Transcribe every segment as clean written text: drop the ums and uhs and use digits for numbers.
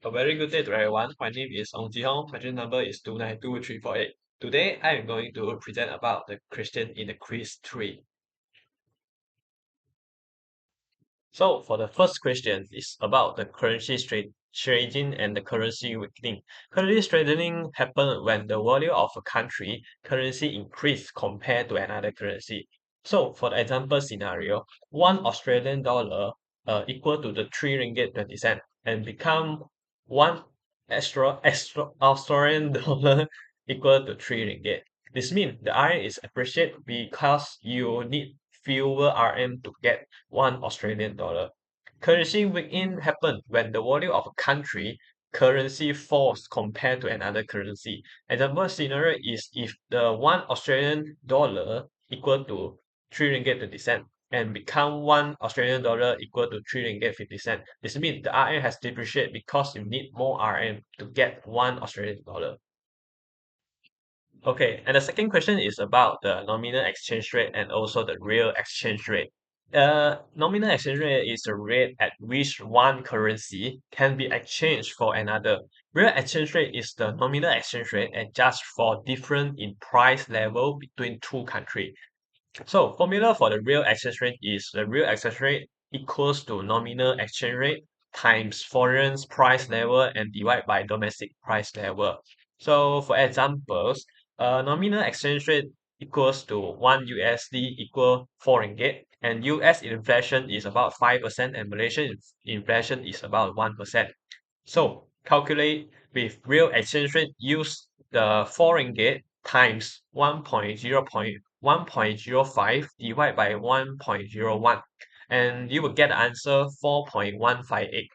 A very good day to everyone. My name is Ong Ji Hong. My number is 2922348. Today, I am going to present about the question in the quiz 3. So, for the first question is about the currency trading and the currency weakening. Currency strengthening happens when the value of a country currency increase compared to another currency. So, for the example scenario, one Australian dollar equal to the 3 ringgit 20 cent and become one extra Australian dollar equal to 3 ringgit. This means the iron is appreciated because you need fewer RM to get 1 Australian dollar. Currency weakening happens when the value of a country currency falls compared to another currency. Example scenario is if the 1 Australian dollar equal to 3 ringgit 20 cent and become 1 Australian dollar equal to 3 ringgit 50 cent. This means the RM has depreciated because you need more RM to get 1 Australian dollar. Okay, and the second question is about the nominal exchange rate and also the real exchange rate. Nominal exchange rate is the rate at which one currency can be exchanged for another. Real exchange rate is the nominal exchange rate adjusted for difference in price level between two countries. So formula for the real exchange rate is the real exchange rate equals to nominal exchange rate times foreign price level and divide by domestic price level. So for examples, nominal exchange rate equals to 1 USD equal 4 ringgit and US inflation is about 5% and Malaysian inflation is about 1%. So calculate with real exchange rate, use the 4 ringgit times 1.05 divided by 1.01 and you will get the answer 4.158.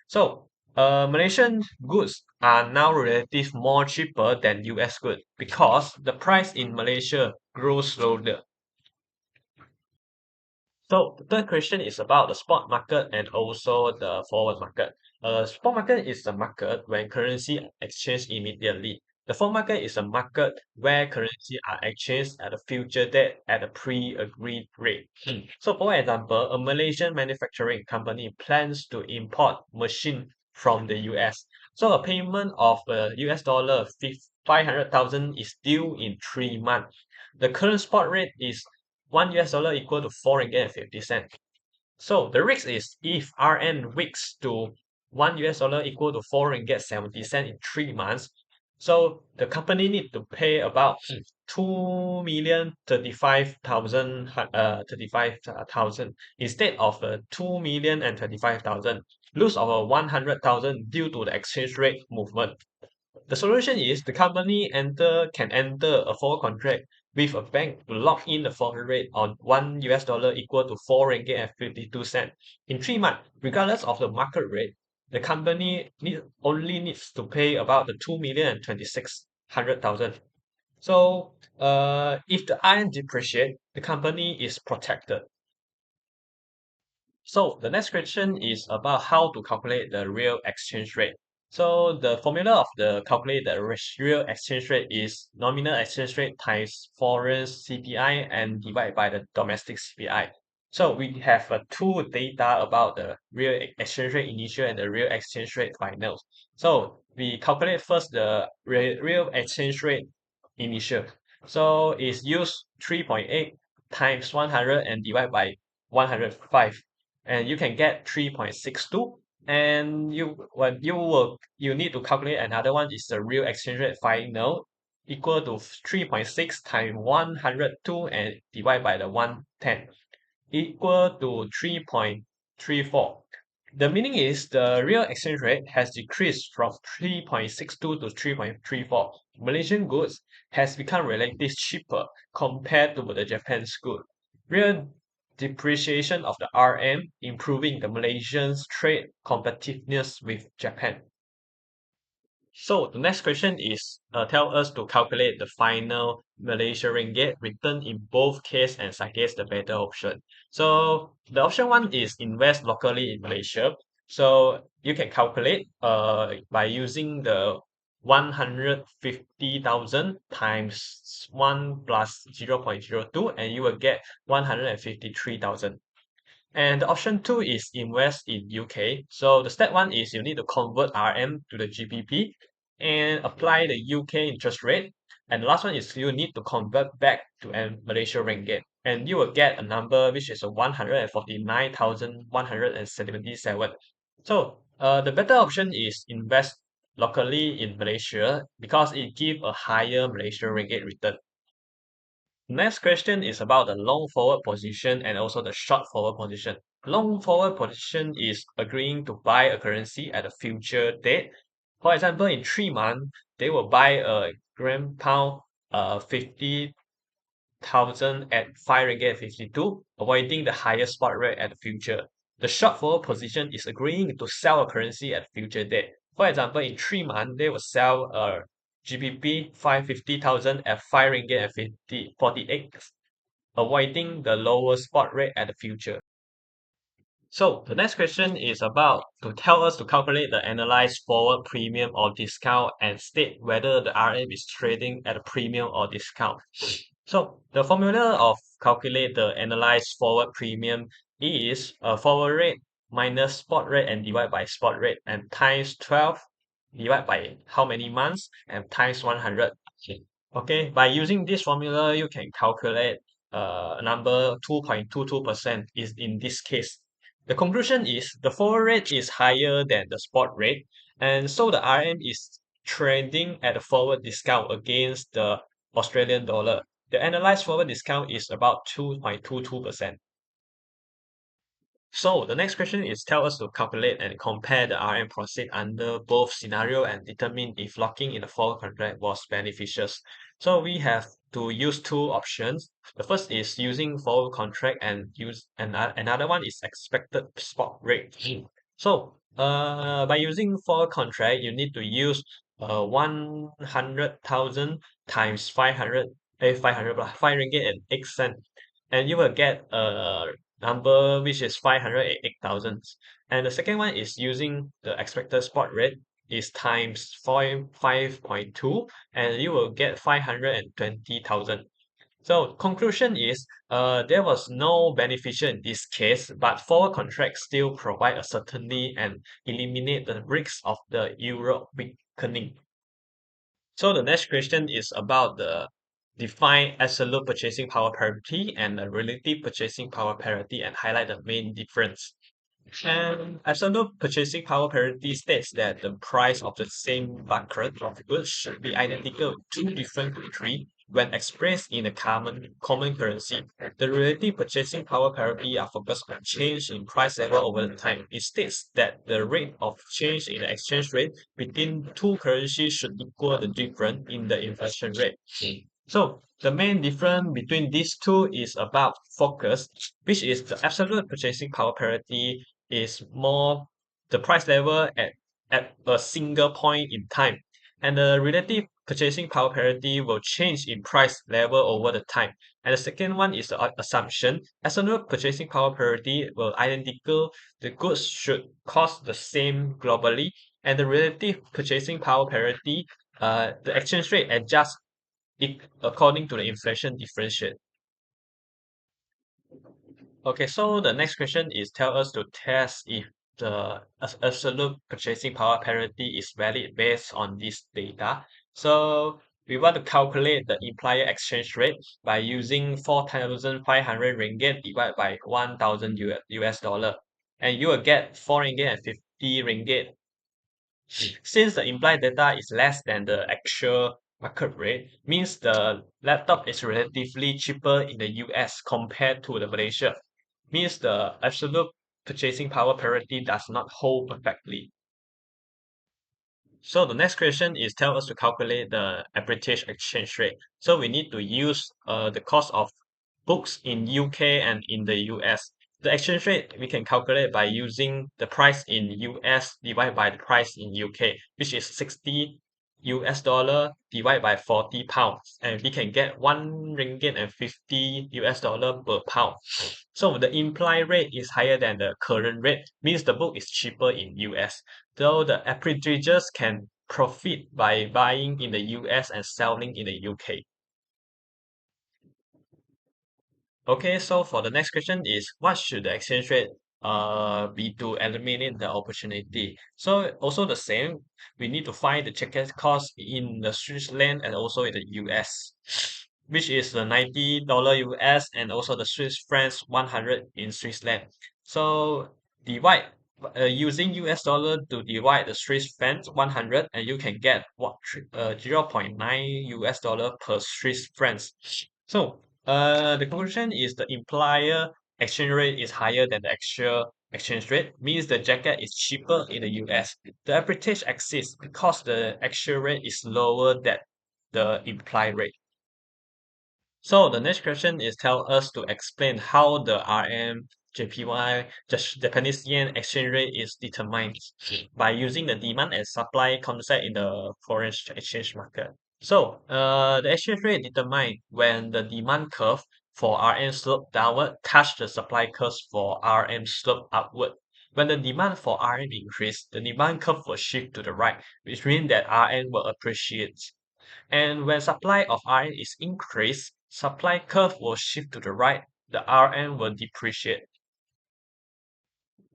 So Malaysian goods are now relatively more cheaper than US goods because the price in Malaysia grows slower. So the third question is about the spot market and also the forward market. Spot market is the market when currency exchange immediately. The forward market is a market where currency are exchanged at a future date at a pre-agreed rate. So for example, a Malaysian manufacturing company plans to import machine from the US. So a payment of US dollar 500,000 is due in 3 months. The current spot rate is 1 US dollar equal to 4 ringgit and 50 cent. So the risk is if RN weaks to 1 US dollar equal to 4 ringgit 70 cent in 3 months, so the company need to pay about 2,035,000 35,000 instead of 2,025,000, lose of 100,000 due to the exchange rate movement. The solution is the company can enter a forward contract with a bank to lock in the forward rate on 1 US dollar equal to 4 ringgit and 52 cent. In 3 months, regardless of the market rate, the company only needs to pay about the 2,026,000. So if the iron depreciate, the company is protected. So the next question is about how to calculate the real exchange rate. So the formula of the calculate the real exchange rate is nominal exchange rate times foreign CPI and divide by the domestic CPI. So we have two data about the real exchange rate initial and the real exchange rate final. So we calculate first the real exchange rate initial. So it's use 3.8 times 100 and divide by 105 and you can get 3.62 and you need to calculate another one is the real exchange rate final equal to 3.6 times 102 and divide by the 110 equal to 3.34. The meaning is the real exchange rate has decreased from 3.62 to 3.34. Malaysian goods has become relatively cheaper compared to the Japan's good. Real depreciation of the RM improving the Malaysian's trade competitiveness with Japan. So the next question is tell us to calculate the final Malaysia ringgit return in both case and suggest the better option. So the option one is invest locally in Malaysia. So you can calculate by using the 150,000 times 1 plus 0.02 and you will get 153,000. And the option two is invest in UK. So the step one is you need to convert RM to the GBP and apply the UK interest rate. And the last one is you need to convert back to Malaysia ringgit. And you will get a number which is 149,177. So the better option is invest locally in Malaysia because it gives a higher Malaysia ringgit return. Next question is about the long forward position and also the short forward position. Long forward position is agreeing to buy a currency at a future date. For example, in 3 months, they will buy a gram pound 50,000 at 5 ringgit 52, avoiding the higher spot rate at the future. The short forward position is agreeing to sell a currency at future date. For example, in 3 months, they will sell a GBP 550,000 at 5 ringgit and 48, avoiding the lower spot rate at the future. So the next question is about to tell us to calculate the analyzed forward premium or discount and state whether the RM is trading at a premium or discount. So the formula of calculate the analyzed forward premium is a forward rate minus spot rate and divide by spot rate and times 12 divide by how many months and times 100. Okay, by using this formula, you can calculate number 2.22% is in this case. The conclusion is the forward rate is higher than the spot rate, and so the RM is trading at a forward discount against the Australian dollar. The analyzed forward discount is about 2.22%. So the next question is tell us to calculate and compare the RM proceed under both scenario and determine if locking in the forward contract was beneficial. So we have to use two options. The first is using forward contract and use another one is expected spot rate. So by using forward contract, you need to use 100,000 times 500 5 ringgit and 8 cent, and you will get a number which is 508,000. And the second one is using the expected spot rate is times 5.2 and you will get 520,000. So conclusion is there was no beneficial in this case, but forward contracts still provide a certainty and eliminate the risks of the euro weakening. So the next question is about the define absolute purchasing power parity and the relative purchasing power parity and highlight the main difference. And absolute purchasing power parity states that the price of the same bucket of goods should be identical in two different countries when expressed in a common currency. The relative purchasing power parity are focused on change in price level over the time. It states that the rate of change in the exchange rate between two currencies should equal the difference in the inflation rate. So the main difference between these two is about focus, which is the absolute purchasing power parity is more the price level at a single point in time. And the relative purchasing power parity will change in price level over the time. And the second one is the assumption. Absolute purchasing power parity will identical. The goods should cost the same globally. And the relative purchasing power parity, the exchange rate adjusts according to the inflation differential. Okay, so the next question is tell us to test if the absolute purchasing power parity is valid based on this data. So we want to calculate the implied exchange rate by using 4,500 ringgit divided by 1,000 US dollar. And you will get 4 ringgit and 50 ringgit. Since the implied data is less than the actual market rate, means the laptop is relatively cheaper in the US compared to the Malaysia, means the absolute purchasing power parity does not hold perfectly. So the next question is tell us to calculate the British exchange rate. So we need to use the cost of books in UK and in the US. The exchange rate we can calculate by using the price in US divided by the price in UK, which is 60 US dollar divided by 40 pounds. And we can get 1 ringgit and 50 US dollar per pound. So the implied rate is higher than the current rate, means the book is cheaper in US. Though the arbitrageurs can profit by buying in the US and selling in the UK. Okay, so for the next question is what should the exchange rate be to eliminate the opportunity? So also the same, we need to find the checked cost in the Switzerland and also in the US, which is the $90 US and also the Swiss francs 100 in Switzerland. So divide using US dollar to divide the Swiss francs 100 and you can get what 0.9 US dollar per Swiss francs. So the conclusion is the implied exchange rate is higher than the actual exchange rate, means the jacket is cheaper in the US. The arbitrage exists because the actual rate is lower than the implied rate. So the next question is tell us to explain how the RM, JPY, Japanese yen exchange rate is determined by using the demand and supply concept in the foreign exchange market. So the exchange rate determined when the demand curve for RM slope downward touch the supply curves for RM slope upward. When the demand for RM increase, the demand curve will shift to the right, which means that RM will appreciate. And when supply of iron is increased, supply curve will shift to the right, the Rn will depreciate.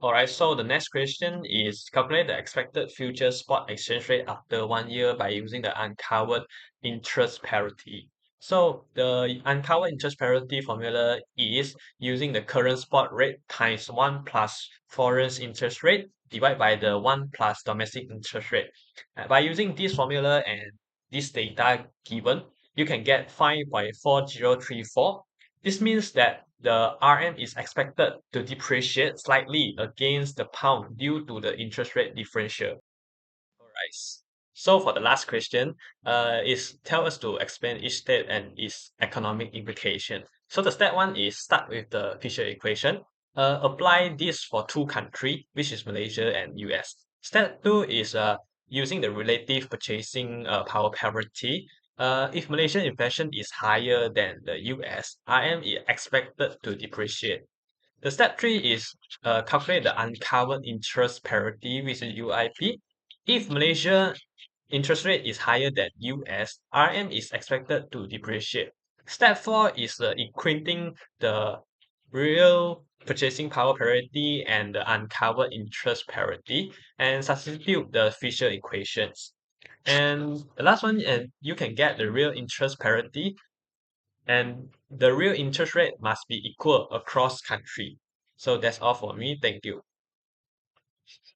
Alright, so the next question is calculate the expected future spot exchange rate after 1 year by using the uncovered interest parity. So the uncovered interest parity formula is using the current spot rate times 1 plus foreign interest rate divided by the 1 plus domestic interest rate. By using this formula and this data given, you can get 5.4034. This means that the RM is expected to depreciate slightly against the pound due to the interest rate differential. Alright. So for the last question, is tell us to explain each step and its economic implication. So the step one is start with the Fisher equation. Apply this for two countries, which is Malaysia and US. Step two is using the relative purchasing power parity. If Malaysian inflation is higher than the US, RM is expected to depreciate. The step three is calculate the uncovered interest parity, which is UIP. If Malaysia interest rate is higher than US, RM is expected to depreciate. Step four is equating the real purchasing power parity and the uncovered interest parity and substitute the Fisher equations. And the last one, and you can get the real interest parity and the real interest rate must be equal across country. So that's all for me. Thank you.